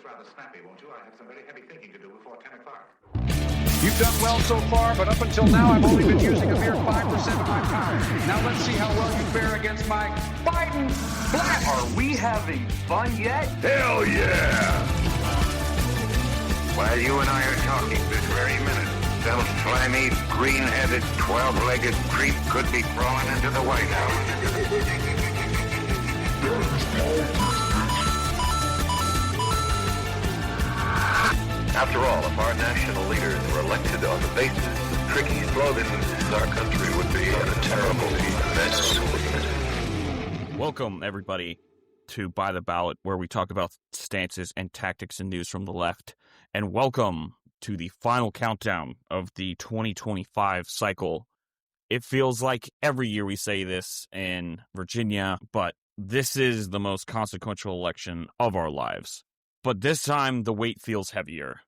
rather snappy, won't you? I have some very heavy thinking to do before 10 o'clock. You've done well so far, but up until now, I've only been using a mere 5% of my power. Now let's see how well you fare against my Biden blast. Are we having fun yet? Hell yeah! While you and I are talking this very minute, some slimy, green-headed, 12-legged creep could be crawling into the White House. After all, if our national leaders were elected on the basis of tricky slogans, our country would be in a terrible mess. Welcome, everybody, to By the Ballot, where we talk about stances and tactics and news from the left. And welcome to the final countdown of the 2025 cycle. It feels like every year we say this in Virginia, but this is the most consequential election of our lives. But this time, the weight feels heavier.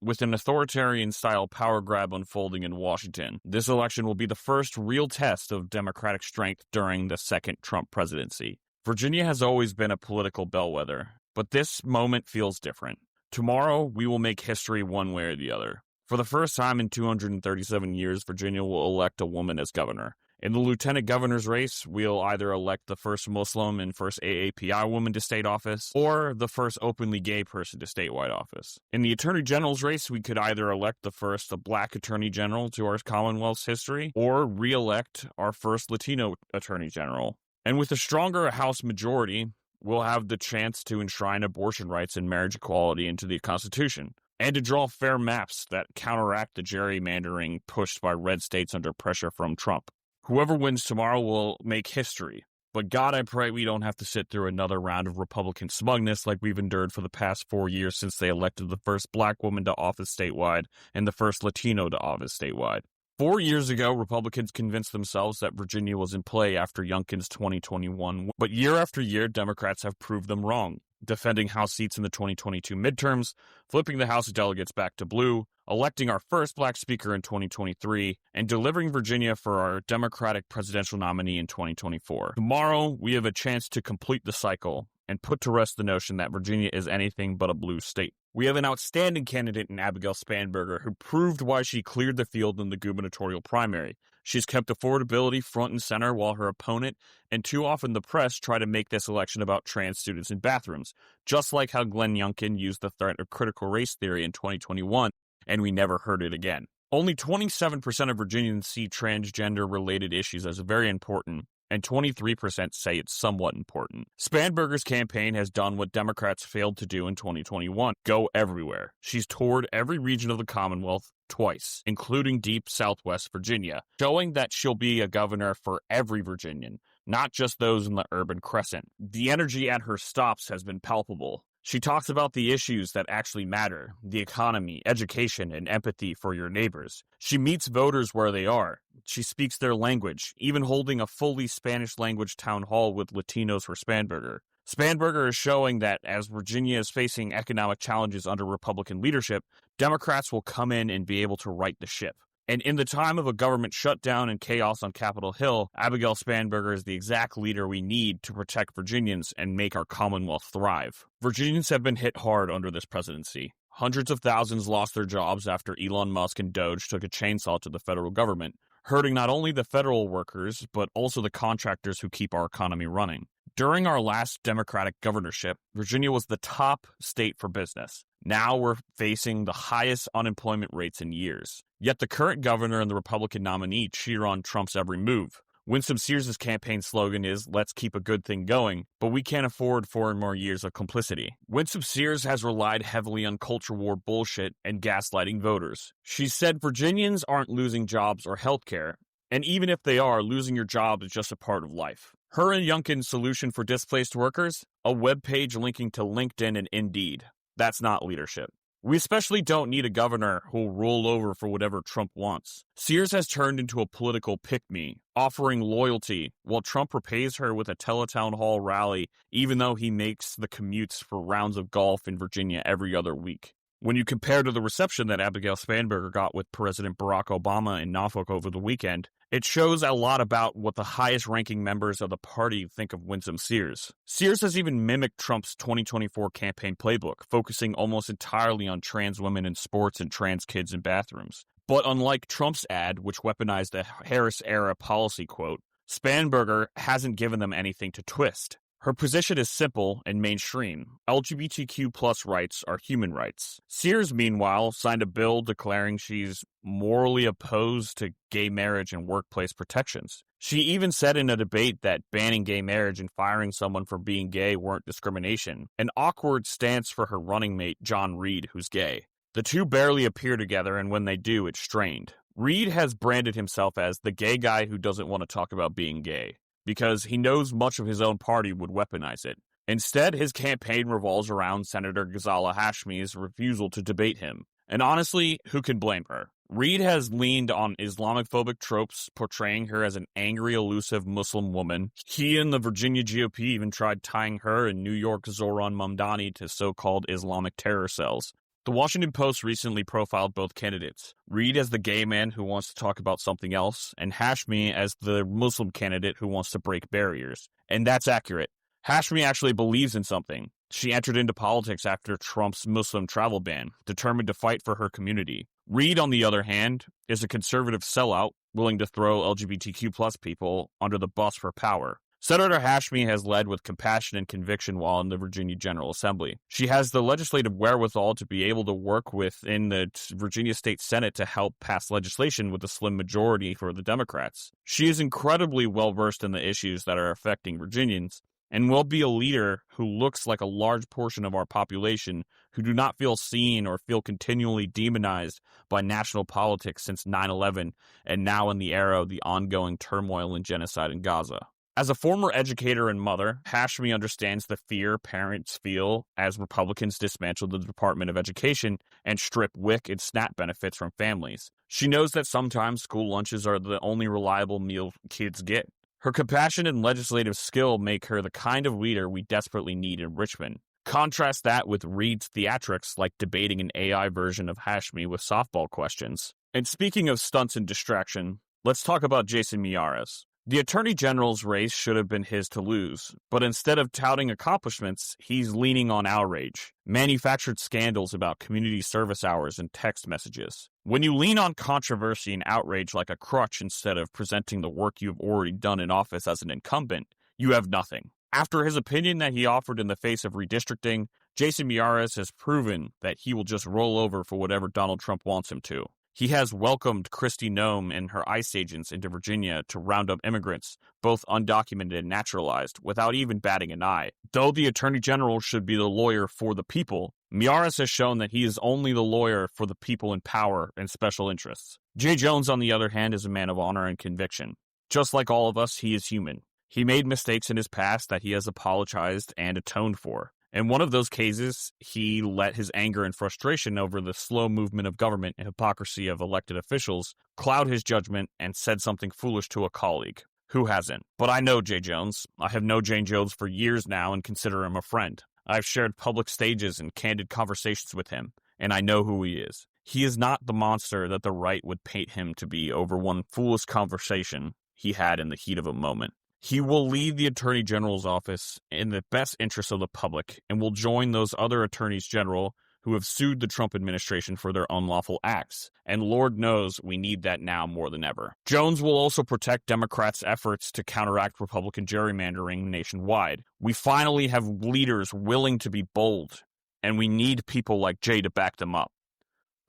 With an authoritarian-style power grab unfolding in Washington, this election will be the first real test of Democratic strength during the second Trump presidency. Virginia has always been a political bellwether, but this moment feels different. Tomorrow, we will make history one way or the other. For the first time in 237 years, Virginia will elect a woman as governor. In the lieutenant governor's race, we'll either elect the first Muslim and first AAPI woman to state office, or the first openly gay person to statewide office. In the attorney general's race, we could either elect the first black attorney general to our Commonwealth's history, or re-elect our first Latino attorney general. And with a stronger House majority, we'll have the chance to enshrine abortion rights and marriage equality into the Constitution, and to draw fair maps that counteract the gerrymandering pushed by red states under pressure from Trump. Whoever wins tomorrow will make history, but God, I pray we don't have to sit through another round of Republican smugness like we've endured for the past 4 years since they elected the first black woman to office statewide and the first Latino to office statewide. 4 years ago, Republicans convinced themselves that Virginia was in play after Youngkin's 2021, but year after year, Democrats have proved them wrong, defending House seats in the 2022 midterms, flipping the House of Delegates back to blue, electing our first black speaker in 2023, and delivering Virginia for our Democratic presidential nominee in 2024. Tomorrow, we have a chance to complete the cycle and put to rest the notion that Virginia is anything but a blue state. We have an outstanding candidate in Abigail Spanberger who proved why she cleared the field in the gubernatorial primary. She's kept affordability front and center while her opponent, and too often the press, try to make this election about trans students in bathrooms, just like how Glenn Youngkin used the threat of critical race theory in 2021, and we never heard it again. Only 27% of Virginians see transgender-related issues as very important, and 23% say it's somewhat important. Spanberger's campaign has done what Democrats failed to do in 2021, go everywhere. She's toured every region of the Commonwealth twice, including deep Southwest Virginia, showing that she'll be a governor for every Virginian, not just those in the urban crescent. The energy at her stops has been palpable. She talks about the issues that actually matter, the economy, education, and empathy for your neighbors. She meets voters where they are. She speaks their language, even holding a fully Spanish-language town hall with Latinos for Spanberger. Spanberger is showing that as Virginia is facing economic challenges under Republican leadership, Democrats will come in and be able to right the ship. And in the time of a government shutdown and chaos on Capitol Hill, Abigail Spanberger is the exact leader we need to protect Virginians and make our Commonwealth thrive. Virginians have been hit hard under this presidency. Hundreds of thousands lost their jobs after Elon Musk and Doge took a chainsaw to the federal government, hurting not only the federal workers, but also the contractors who keep our economy running. During our last Democratic governorship, Virginia was the top state for business. Now we're facing the highest unemployment rates in years. Yet the current governor and the Republican nominee cheer on Trump's every move. Winsome Sears' campaign slogan is, "Let's keep a good thing going," but we can't afford 4 more years of complicity. Winsome Sears has relied heavily on culture war bullshit and gaslighting voters. She said Virginians aren't losing jobs or health care, and even if they are, losing your job is just a part of life. Her and Youngkin's solution for displaced workers? A web page linking to LinkedIn and Indeed. That's not leadership. We especially don't need a governor who'll roll over for whatever Trump wants. Sears has turned into a political pick-me, offering loyalty, while Trump repays her with a teletown hall rally, even though he makes the commutes for rounds of golf in Virginia every other week. When you compare to the reception that Abigail Spanberger got with President Barack Obama in Norfolk over the weekend, it shows a lot about what the highest-ranking members of the party think of Winsome Sears. Sears has even mimicked Trump's 2024 campaign playbook, focusing almost entirely on trans women in sports and trans kids in bathrooms. But unlike Trump's ad, which weaponized a Harris-era policy quote, Spanberger hasn't given them anything to twist. Her position is simple and mainstream. LGBTQ plus rights are human rights. Sears, meanwhile, signed a bill declaring she's morally opposed to gay marriage and workplace protections. She even said in a debate that banning gay marriage and firing someone for being gay weren't discrimination, an awkward stance for her running mate, John Reed, who's gay. The two barely appear together, and when they do, it's strained. Reed has branded himself as the gay guy who doesn't want to talk about being gay, because he knows much of his own party would weaponize it. Instead, his campaign revolves around Senator Ghazala Hashmi's refusal to debate him. And honestly, who can blame her? Reed has leaned on Islamophobic tropes, portraying her as an angry, elusive Muslim woman. He and the Virginia GOP even tried tying her and New York Zohran Mamdani to so-called Islamic terror cells. The Washington Post recently profiled both candidates, Reed as the gay man who wants to talk about something else, and Hashmi as the Muslim candidate who wants to break barriers. And that's accurate. Hashmi actually believes in something. She entered into politics after Trump's Muslim travel ban, determined to fight for her community. Reed, on the other hand, is a conservative sellout, willing to throw LGBTQ plus people under the bus for power. Senator Hashmi has led with compassion and conviction while in the Virginia General Assembly. She has the legislative wherewithal to be able to work within the Virginia State Senate to help pass legislation with a slim majority for the Democrats. She is incredibly well-versed in the issues that are affecting Virginians, and will be a leader who looks like a large portion of our population who do not feel seen or feel continually demonized by national politics since 9/11 and now in the era of the ongoing turmoil and genocide in Gaza. As a former educator and mother, Hashmi understands the fear parents feel as Republicans dismantle the Department of Education and strip WIC and SNAP benefits from families. She knows that sometimes school lunches are the only reliable meal kids get. Her compassion and legislative skill make her the kind of leader we desperately need in Richmond. Contrast that with Reed's theatrics, like debating an AI version of Hashmi with softball questions. And speaking of stunts and distraction, let's talk about Jason Miyares. The Attorney General's race should have been his to lose, but instead of touting accomplishments, he's leaning on outrage, manufactured scandals about community service hours and text messages. When you lean on controversy and outrage like a crutch instead of presenting the work you've already done in office as an incumbent, you have nothing. After his opinion that he offered in the face of redistricting, Jason Miyares has proven that he will just roll over for whatever Donald Trump wants him to. He has welcomed Kristi Noem and her ICE agents into Virginia to round up immigrants, both undocumented and naturalized, without even batting an eye. Though the Attorney General should be the lawyer for the people, Miyares has shown that he is only the lawyer for the people in power and special interests. Jay Jones, on the other hand, is a man of honor and conviction. Just like all of us, he is human. He made mistakes in his past that he has apologized and atoned for. In one of those cases, he let his anger and frustration over the slow movement of government and hypocrisy of elected officials cloud his judgment and said something foolish to a colleague. Who hasn't? But I know Jay Jones. I have known Jay Jones for years now and consider him a friend. I've shared public stages and candid conversations with him, and I know who he is. He is not the monster that the right would paint him to be over one foolish conversation he had in the heat of a moment. He will lead the Attorney General's office in the best interest of the public and will join those other attorneys general who have sued the Trump administration for their unlawful acts. And Lord knows we need that now more than ever. Jones will also protect Democrats' efforts to counteract Republican gerrymandering nationwide. We finally have leaders willing to be bold, and we need people like Jay to back them up.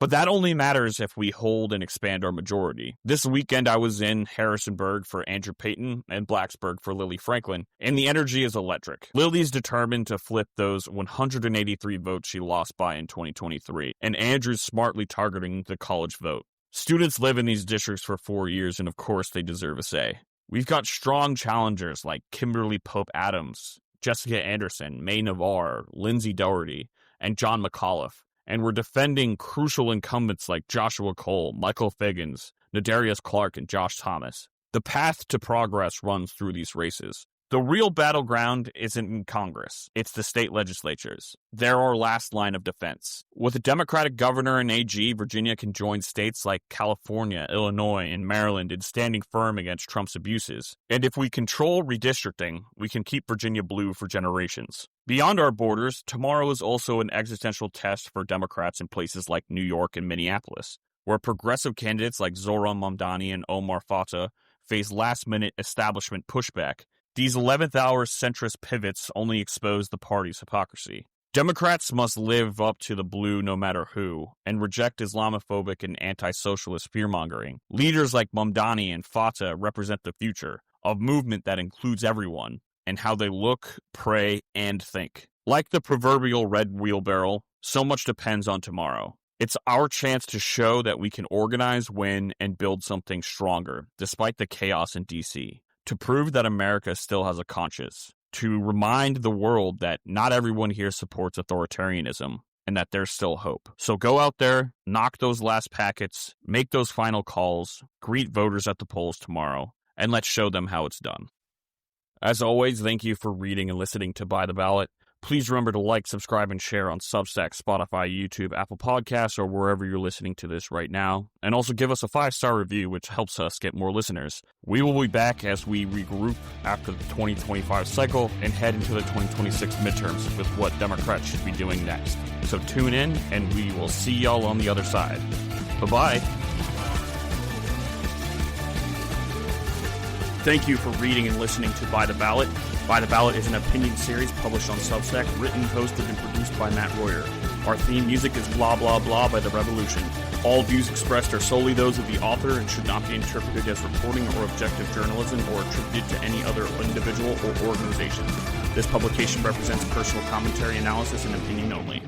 But that only matters if we hold and expand our majority. This weekend I was in Harrisonburg for Andrew Payton and Blacksburg for Lily Franklin, and the energy is electric. Lily's determined to flip those 183 votes she lost by in 2023, and Andrew's smartly targeting the college vote. Students live in these districts for 4 years, and of course they deserve a say. We've got strong challengers like Kimberly Pope Adams, Jessica Anderson, May Navarre, Lindsay Doherty, and John McAuliffe. And we're defending crucial incumbents like Joshua Cole, Michael Figgins, Nadarius Clark, and Josh Thomas. The path to progress runs through these races. The real battleground isn't in Congress. It's the state legislatures. They're our last line of defense. With a Democratic governor and AG, Virginia can join states like California, Illinois, and Maryland in standing firm against Trump's abuses. And if we control redistricting, we can keep Virginia blue for generations. Beyond our borders, tomorrow is also an existential test for Democrats in places like New York and Minneapolis, where progressive candidates like Zohran Mamdani and Omar Fatah face last-minute establishment pushback. These 11th-hour centrist pivots only expose the party's hypocrisy. Democrats must live up to the blue no matter who, and reject Islamophobic and anti-socialist fear-mongering. Leaders like Mamdani and Fatah represent the future, a movement that includes everyone, and how they look, pray, and think. Like the proverbial red wheelbarrow, so much depends on tomorrow. It's our chance to show that we can organize, win, and build something stronger, despite the chaos in D.C., to prove that America still has a conscience, to remind the world that not everyone here supports authoritarianism, and that there's still hope. So go out there, knock those last packets, make those final calls, greet voters at the polls tomorrow, and let's show them how it's done. As always, thank you for reading and listening to By the Ballot. Please remember to like, subscribe, and share on Substack, Spotify, YouTube, Apple Podcasts, or wherever you're listening to this right now. And also give us a 5-star review, which helps us get more listeners. We will be back as we regroup after the 2025 cycle and head into the 2026 midterms with what Democrats should be doing next. So tune in, and we will see y'all on the other side. Bye-bye. Thank you for reading and listening to By the Ballot. By the Ballot is an opinion series published on Substack, written, hosted, and produced by Matt Royer. Our theme music is Blah Blah Blah by The Revolution. All views expressed are solely those of the author and should not be interpreted as reporting or objective journalism or attributed to any other individual or organization. This publication represents personal commentary, analysis, and opinion only.